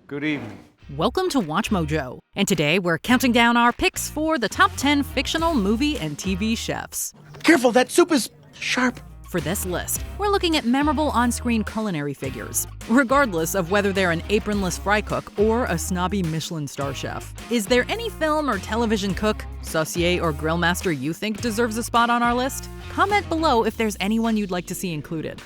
Good evening. Welcome to WatchMojo, and today we're counting down our picks for the top 10 fictional movie and TV chefs. Careful, that soup is sharp. For this list, we're looking at memorable on-screen culinary figures, regardless of whether they're an apronless fry cook or a snobby Michelin star chef. Is there any film or television cook, saucier, or grill master you think deserves a spot on our list? Comment below if there's anyone you'd like to see included.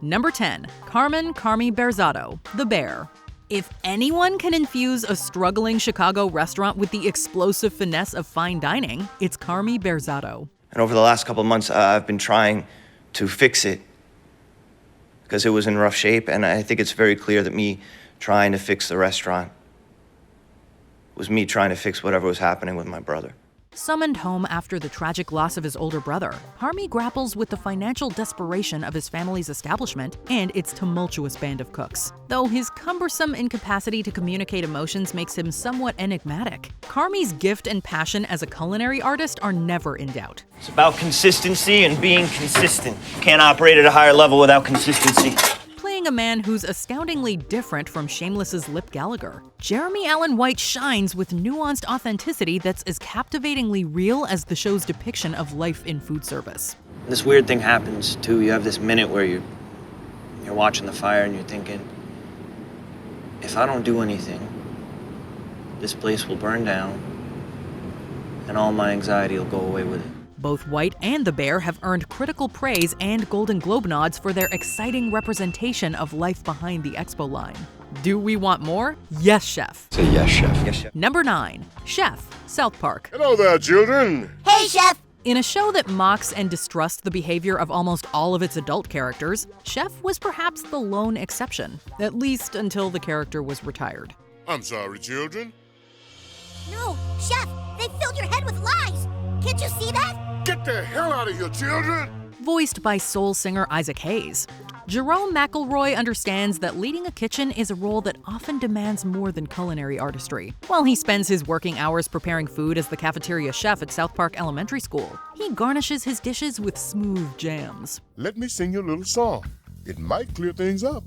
Number 10. Carmy Berzatto, the Bear. If anyone can infuse a struggling Chicago restaurant with the explosive finesse of fine dining, it's Carmy Berzatto. And over the last couple of months, I've been trying to fix it because it was in rough shape, and I think it's very clear that me trying to fix the restaurant was me trying to fix whatever was happening with my brother. Summoned home after the tragic loss of his older brother, Carmy grapples with the financial desperation of his family's establishment and its tumultuous band of cooks. Though his cumbersome incapacity to communicate emotions makes him somewhat enigmatic, Carmy's gift and passion as a culinary artist are never in doubt. It's about consistency and being consistent. Can't operate at a higher level without consistency. Playing a man who's astoundingly different from Shameless's Lip Gallagher, Jeremy Allen White shines with nuanced authenticity that's as captivatingly real as the show's depiction of life in food service. This weird thing happens, too. You have this minute where you're watching the fire and you're thinking, if I don't do anything, this place will burn down and all my anxiety will go away with it. Both White and the Bear have earned critical praise and Golden Globe nods for their exciting representation of life behind the expo line. Do we want more? Yes, Chef. Say yes, Chef. Yes, Chef. Number 9. Chef, South Park. Hello there, children. Hey, Chef! In a show that mocks and distrusts the behavior of almost all of its adult characters, Chef was perhaps the lone exception, at least until the character was retired. I'm sorry, children. No, Chef, they filled your head with lies. Can't you see that? Get the hell out of here, children. Voiced by soul singer Isaac Hayes, Jerome McElroy understands that leading a kitchen is a role that often demands more than culinary artistry. While he spends his working hours preparing food as the cafeteria chef at South Park Elementary School, he garnishes his dishes with smooth jams. Let me sing you a little song. It might clear things up.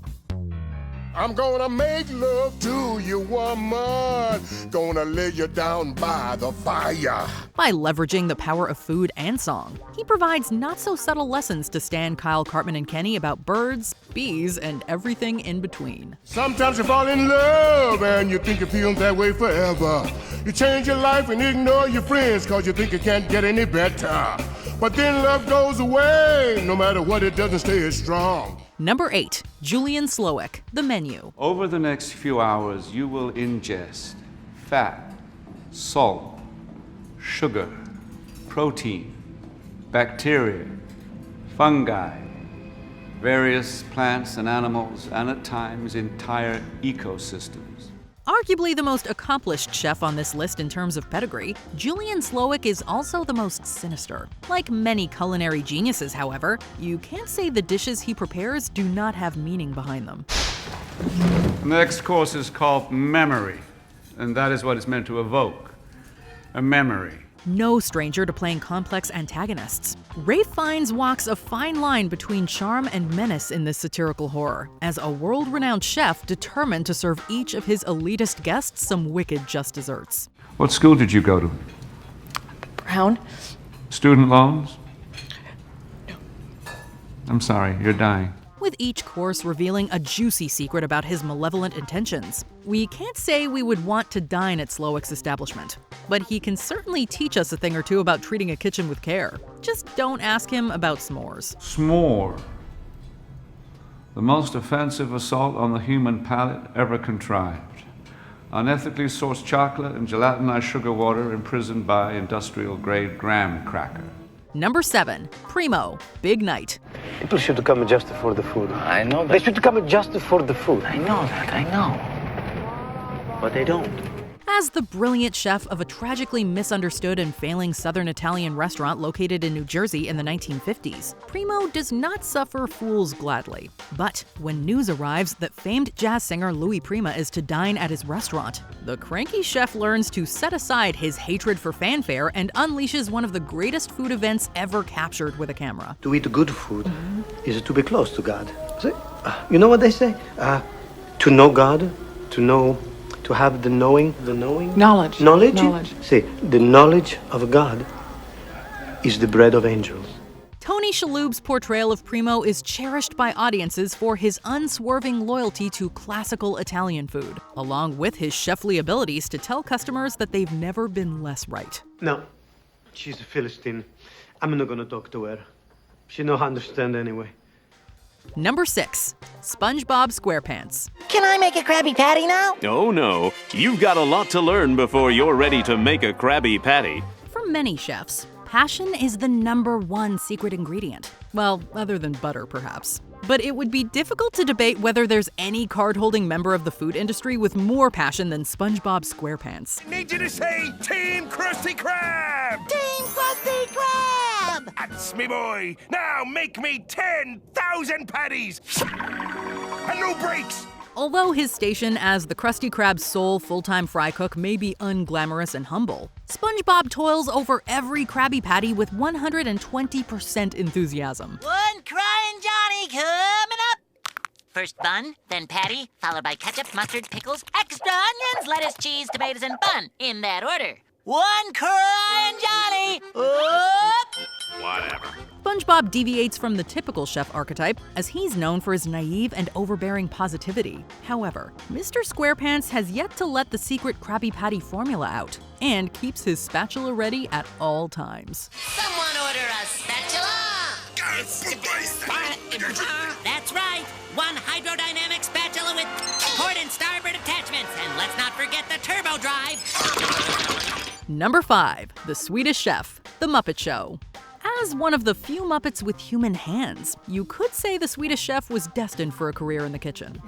I'm gonna make love to you, woman. Gonna lay you down by the fire. By leveraging the power of food and song, he provides not-so-subtle lessons to Stan, Kyle, Cartman, and Kenny about birds, bees, and everything in between. Sometimes you fall in love and you think you feel that way forever. You change your life and ignore your friends cause you think it can't get any better. But then love goes away. No matter what, it doesn't stay as strong. Number 8. Julian Slowik, The Menu. Over the next few hours, you will ingest fat, salt, sugar, protein, bacteria, fungi, various plants and animals, and at times entire ecosystems. Arguably the most accomplished chef on this list in terms of pedigree, Julian Slowik is also the most sinister. Like many culinary geniuses, however, you can't say the dishes he prepares do not have meaning behind them. The next course is called memory, and that is what it's meant to evoke, a memory. No stranger to playing complex antagonists, Ralph Fiennes walks a fine line between charm and menace in this satirical horror, as a world-renowned chef determined to serve each of his elitist guests some wicked just desserts. What school did you go to? Brown? Student loans? No. I'm sorry, you're dying. With each course revealing a juicy secret about his malevolent intentions. We can't say we would want to dine at Slowik's establishment, but he can certainly teach us a thing or two about treating a kitchen with care. Just don't ask him about s'mores. S'more. The most offensive assault on the human palate ever contrived. Unethically sourced chocolate and gelatinized sugar water imprisoned by industrial-grade graham cracker. Number 7. Primo, Big Night. People should come just for the food. I know that. They should come just for the food. I know that, I know. But they don't. As the brilliant chef of a tragically misunderstood and failing Southern Italian restaurant located in New Jersey in the 1950s, Primo does not suffer fools gladly. But when news arrives that famed jazz singer Louis Prima is to dine at his restaurant, the cranky chef learns to set aside his hatred for fanfare and unleashes one of the greatest food events ever captured with a camera. To eat good food is to be close to God. See? You know what they say? To know God, to have the knowing. Knowledge. Knowledge? See, the knowledge of God is the bread of angels. Tony Shalhoub's portrayal of Primo is cherished by audiences for his unswerving loyalty to classical Italian food, along with his chefly abilities to tell customers that they've never been less right. No, she's a Philistine. I'm not gonna talk to her. She don't understand anyway. Number 6. SpongeBob SquarePants. Can I make a Krabby Patty now? Oh no, you've got a lot to learn before you're ready to make a Krabby Patty. For many chefs, passion is the #1 secret ingredient. Well, other than butter, perhaps. But it would be difficult to debate whether there's any card-holding member of the food industry with more passion than SpongeBob SquarePants. Need you to say Team Krusty Krab! Team Krusty Krab! That's me boy! Now make me 10,000 patties! And no breaks! Although his station as the Krusty Krab's sole full-time fry cook may be unglamorous and humble, SpongeBob toils over every Krabby Patty with 120% enthusiasm. One crying Johnny coming up! First bun, then patty, followed by ketchup, mustard, pickles, extra onions, lettuce, cheese, tomatoes, and bun, in that order. One crying Johnny! Up! Whatever. SpongeBob deviates from the typical chef archetype, as he's known for his naive and overbearing positivity. However, Mr. SquarePants has yet to let the secret Krabby Patty formula out, and keeps his spatula ready at all times. Someone order a spatula! That's right! One hydrodynamic spatula with port and starboard attachments, and let's not forget the turbo drive! Number 5. The Swedish Chef, The Muppet Show. As one of the few Muppets with human hands, you could say the Swedish Chef was destined for a career in the kitchen.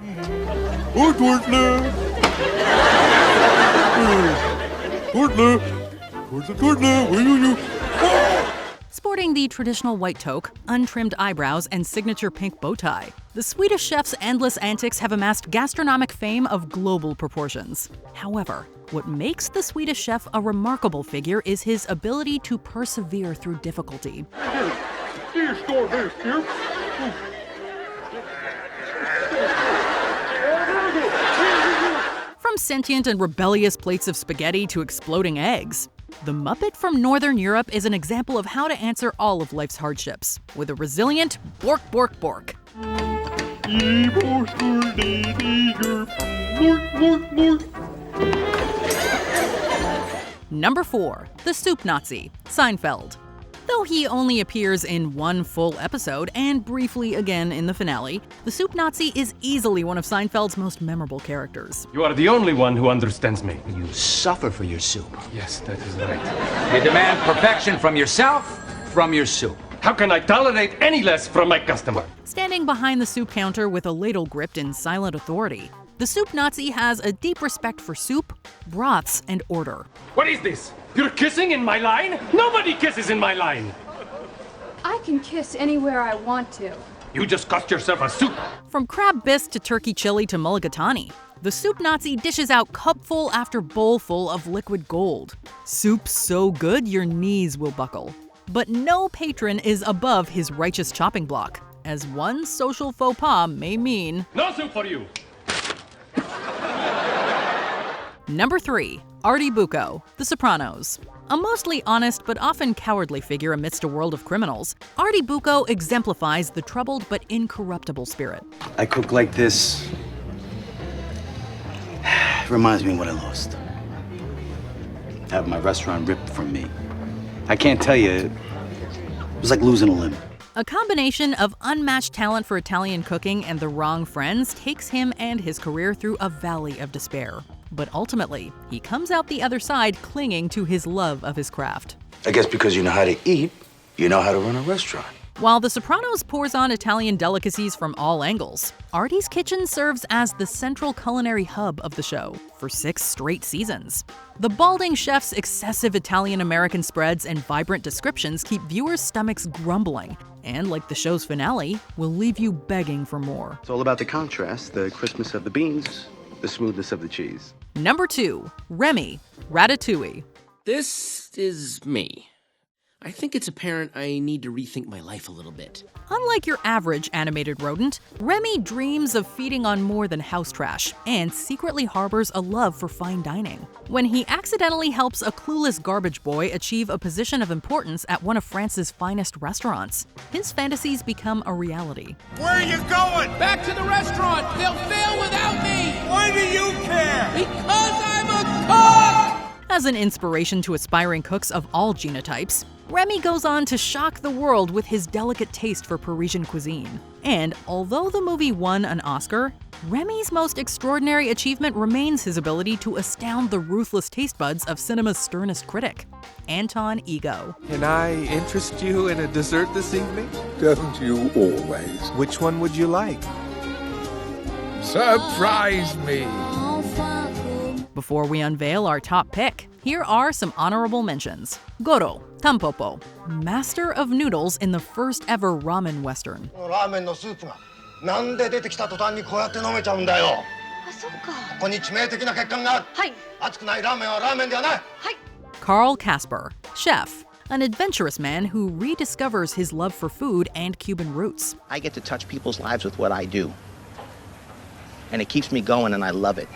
Sporting the traditional white toque, untrimmed eyebrows, and signature pink bow tie, the Swedish Chef's endless antics have amassed gastronomic fame of global proportions. However, what makes the Swedish Chef a remarkable figure is his ability to persevere through difficulty. From sentient and rebellious plates of spaghetti to exploding eggs, the Muppet from Northern Europe is an example of how to answer all of life's hardships, with a resilient bork bork bork. Number 4. The Soup Nazi, Seinfeld. Though he only appears in one full episode and briefly again in the finale, the Soup Nazi is easily one of Seinfeld's most memorable characters. You are the only one who understands me. You suffer for your soup. Yes, that is right. You demand perfection from yourself, from your soup. How can I tolerate any less from my customer? Standing behind the soup counter with a ladle gripped in silent authority, the Soup Nazi has a deep respect for soup, broths, and order. What is this? You're kissing in my line? Nobody kisses in my line! I can kiss anywhere I want to. You just cost yourself a soup! From crab bisque to turkey chili to mulligatawny, the Soup Nazi dishes out cupful after bowlful of liquid gold. Soup so good your knees will buckle. But no patron is above his righteous chopping block, as one social faux pas may mean... No soup for you! Number 3. Artie Bucco, The Sopranos. A mostly honest but often cowardly figure amidst a world of criminals, Artie Bucco exemplifies the troubled but incorruptible spirit. I cook like this. Reminds me of what I lost. Having my restaurant ripped from me. I can't tell you, it was like losing a limb. A combination of unmatched talent for Italian cooking and the wrong friends takes him and his career through a valley of despair. But ultimately, he comes out the other side clinging to his love of his craft. I guess because you know how to eat, you know how to run a restaurant. While The Sopranos pours on Italian delicacies from all angles, Artie's kitchen serves as the central culinary hub of the show for 6 straight seasons. The balding chef's excessive Italian-American spreads and vibrant descriptions keep viewers' stomachs grumbling, and like the show's finale, will leave you begging for more. It's all about the contrast, the crispness of the beans, the smoothness of the cheese. Number 2. Remy, Ratatouille. This is me. I think it's apparent I need to rethink my life a little bit. Unlike your average animated rodent, Remy dreams of feeding on more than house trash and secretly harbors a love for fine dining. When he accidentally helps a clueless garbage boy achieve a position of importance at one of France's finest restaurants, his fantasies become a reality. Where are you going? Back to the restaurant! They'll fail without me! Why do you care? Because I'm a cook! As an inspiration to aspiring cooks of all genotypes, Remy goes on to shock the world with his delicate taste for Parisian cuisine. And although the movie won an Oscar, Remy's most extraordinary achievement remains his ability to astound the ruthless taste buds of cinema's sternest critic, Anton Ego. Can I interest you in a dessert this evening? Don't you always? Which one would you like? Surprise me! Before we unveil our top pick, here are some honorable mentions. Goro Tampopo, master of noodles in the first ever ramen western. Carl Casper, chef, an adventurous man who rediscovers his love for food and Cuban roots. I get to touch people's lives with what I do. And it keeps me going, and I love it.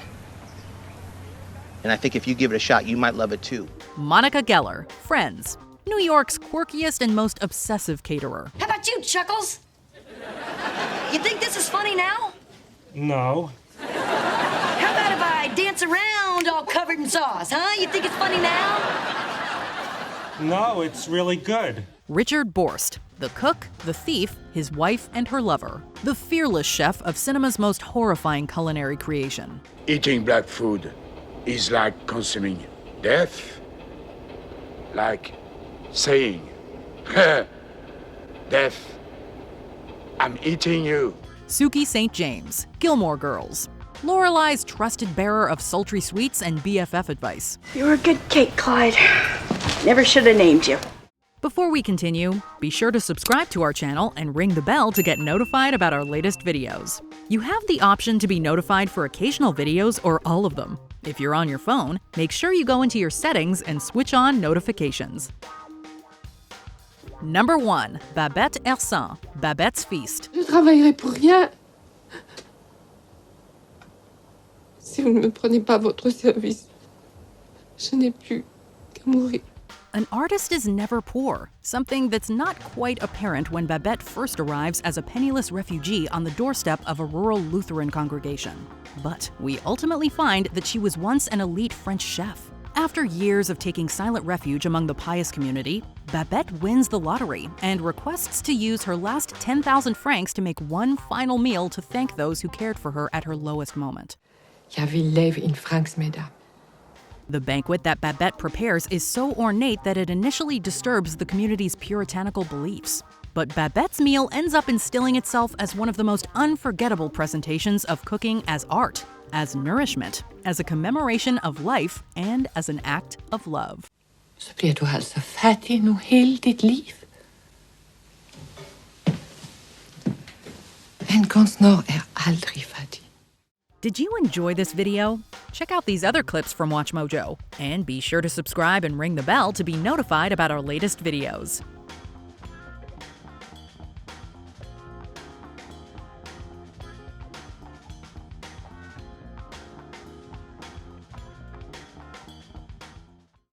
And I think if you give it a shot, you might love it too. Monica Geller, Friends, New York's quirkiest and most obsessive caterer. How about you, Chuckles? You think this is funny now? No. How about if I dance around all covered in sauce, huh? You think it's funny now? No, it's really good. Richard Borst, the cook, the thief, his wife, and her lover. The fearless chef of cinema's most horrifying culinary creation. Eating black food is like consuming death. Like saying, death, I'm eating you. Suki St. James, Gilmore Girls. Lorelei's trusted bearer of sultry sweets and BFF advice. You were a good cake, Clyde. Never should have named you. Before we continue, be sure to subscribe to our channel and ring the bell to get notified about our latest videos. You have the option to be notified for occasional videos or all of them. If you're on your phone, make sure you go into your settings and switch on notifications. Number 1. Babette Hersan, Babette's Feast. Je travaillerai pour rien si vous ne me prenez pas à votre service. Je n'ai plus qu'à mourir. An artist is never poor, something that's not quite apparent when Babette first arrives as a penniless refugee on the doorstep of a rural Lutheran congregation. But we ultimately find that she was once an elite French chef. After years of taking silent refuge among the pious community, Babette wins the lottery and requests to use her last 10,000 francs to make one final meal to thank those who cared for her at her lowest moment. Jag vill leva in francs, mesdames. The banquet that Babette prepares is so ornate that it initially disturbs the community's puritanical beliefs. But Babette's meal ends up instilling itself as one of the most unforgettable presentations of cooking as art, as nourishment, as a commemoration of life, and as an act of love. Så blir du alltså fattig nu hela ditt liv. En konstnär aldrig fattig. Did you enjoy this video? Check out these other clips from WatchMojo, and be sure to subscribe and ring the bell to be notified about our latest videos.